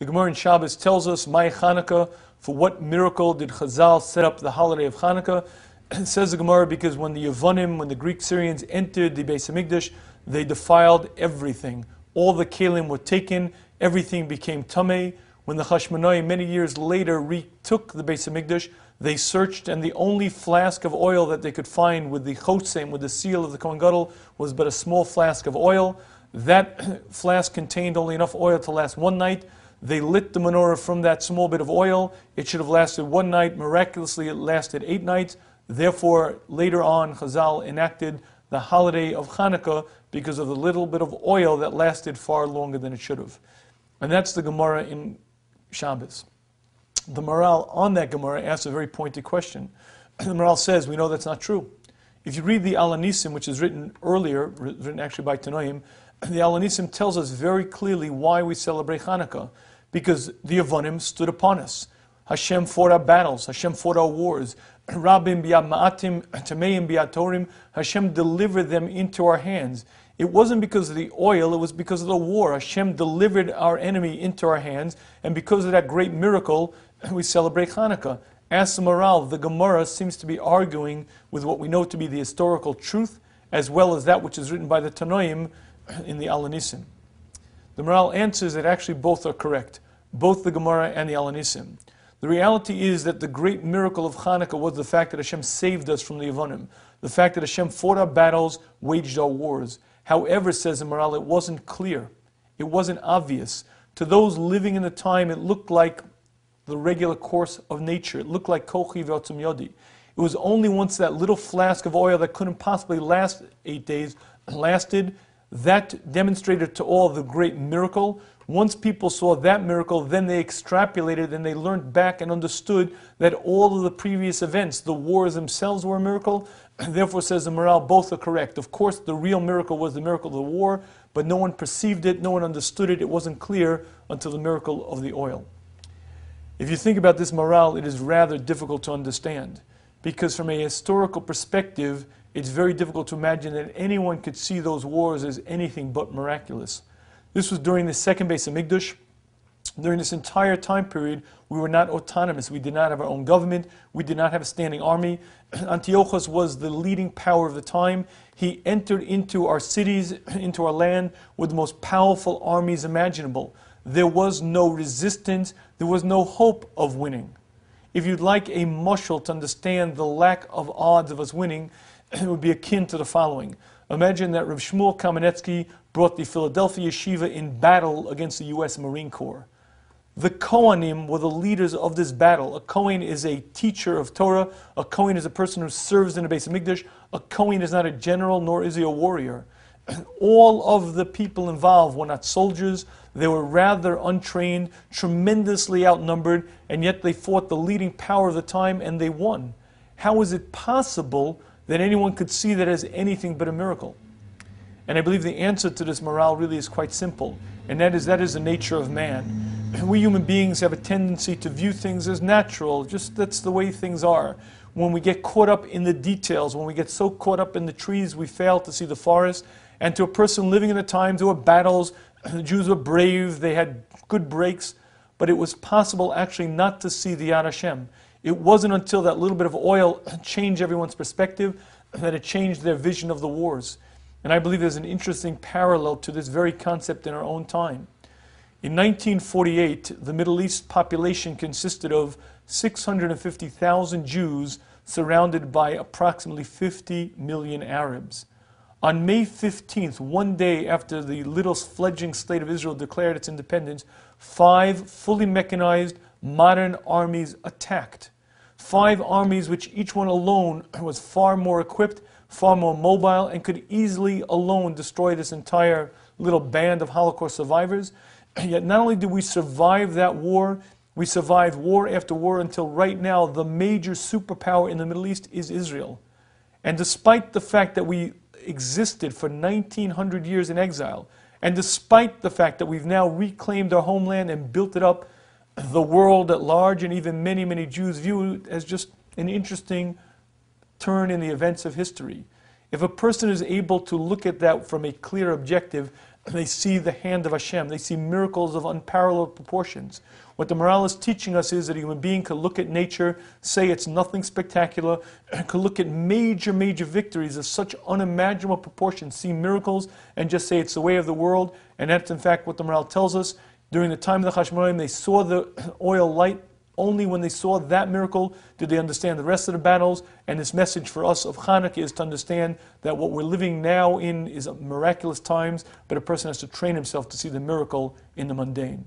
The Gemara in Shabbos tells us, "My Chanukah, for what miracle did Chazal set up the holiday of Chanukah?" It says the Gemara, because when the Yevonim, when the Greek Syrians entered the Beis Hamikdash, they defiled everything. All the kelim were taken, everything became tamei. When the Chashmonai many years later retook the Beis Hamikdash, they searched, and the only flask of oil that they could find with the chosem, with the seal of the Kohen Gadol, was but a small flask of oil. That flask contained only enough oil to last one night. They lit the menorah from that small bit of oil. It should have lasted one night. Miraculously, it lasted 8 nights. Therefore, later on, Chazal enacted the holiday of Chanukah because of the little bit of oil that lasted far longer than it should have. And that's the Gemara in Shabbos. The Maral on that Gemara asks a very pointed question. The Maral says, we know that's not true. If you read the Alanisim, which is written earlier, written actually by Tanoim, the Alanisim tells us very clearly why we celebrate Chanukah. Because the Yevonim stood upon us. Hashem fought our battles. Hashem fought our wars. Rabim biyad ma'atim, tameim biyad torim. Hashem delivered them into our hands. It wasn't because of the oil, it was because of the war. Hashem delivered our enemy into our hands, and because of that great miracle, we celebrate Chanukah. As the Maral, the Gemara seems to be arguing with what we know to be the historical truth, as well as that which is written by the Tanoim in the Alanisim. The Maral answers that actually both are correct, both the Gemara and the Alanisim. The reality is that the great miracle of Chanukah was the fact that Hashem saved us from the Yevonim, the fact that Hashem fought our battles, waged our wars. However, says the Maral, it wasn't clear, it wasn't obvious. To those living in the time, it looked like the regular course of nature. It looked like kochi v'otzum yodi. It was only once that little flask of oil that couldn't possibly last 8 days lasted, that demonstrated to all the great miracle. Once people saw that miracle, then they extrapolated and they learned back and understood that all of the previous events, the wars themselves, were a miracle. Therefore, says the Maral, both are correct. Of course, the real miracle was the miracle of the war, but no one perceived it, no one understood it. It wasn't clear until the miracle of the oil. If you think about this Maral, it is rather difficult to understand, because from a historical perspective, it's very difficult to imagine that anyone could see those wars as anything but miraculous. This was during the second Beis Hamikdash. During this entire time period, we were not autonomous. We did not have our own government. We did not have a standing army. Antiochus was the leading power of the time. He entered into our cities, into our land, with the most powerful armies imaginable. There was no resistance. There was no hope of winning. If you'd like a mashal to understand the lack of odds of us winning, it would be akin to the following. Imagine that Rav Shmuel Kamenetsky brought the Philadelphia Yeshiva in battle against the U.S. Marine Corps. The Kohanim were the leaders of this battle. A Kohen is a teacher of Torah. A Kohen is a person who serves in the Beis Hamikdash. A Kohen is not a general, nor is he a warrior. All of the people involved were not soldiers. They were rather untrained, tremendously outnumbered, and yet they fought the leading power of the time and they won. How is it possible that anyone could see that as anything but a miracle? And I believe the answer to this Maral really is quite simple, and that is the nature of man. We human beings have a tendency to view things as natural, just that's the way things are. When we get caught up in the details, when we get so caught up in the trees, we fail to see the forest. And to a person living in the times, there were battles, the Jews were brave, they had good breaks, but it was possible actually not to see the Yad Hashem. It wasn't until that little bit of oil changed everyone's perspective that it changed their vision of the wars. And I believe there's an interesting parallel to this very concept in our own time. In 1948, the Middle East population consisted of 650,000 Jews surrounded by approximately 50 million Arabs. On May 15th, one day after the little fledgling state of Israel declared its independence, 5 fully mechanized modern armies attacked. 5 armies which each one alone was far more equipped, far more mobile, and could easily alone destroy this entire little band of Holocaust survivors. Yet not only did we survive that war, we survived war after war until right now the major superpower in the Middle East is Israel. And despite the fact that we existed for 1900 years in exile, and despite the fact that we've now reclaimed our homeland and built it up, the world at large and even many, many Jews view it as just an interesting turn in the events of history. If a person is able to look at that from a clear objective, they see the hand of Hashem. They see miracles of unparalleled proportions. What the Maharal is teaching us is that a human being could look at nature, say it's nothing spectacular, could look at major, major victories of such unimaginable proportions, see miracles, and just say it's the way of the world. And that's in fact what the Maharal tells us. During the time of the Chashmonaim, they saw the oil light. Only when they saw that miracle did they understand the rest of the battles. And this message for us of Chanukah is to understand that what we're living now in is miraculous times, but a person has to train himself to see the miracle in the mundane.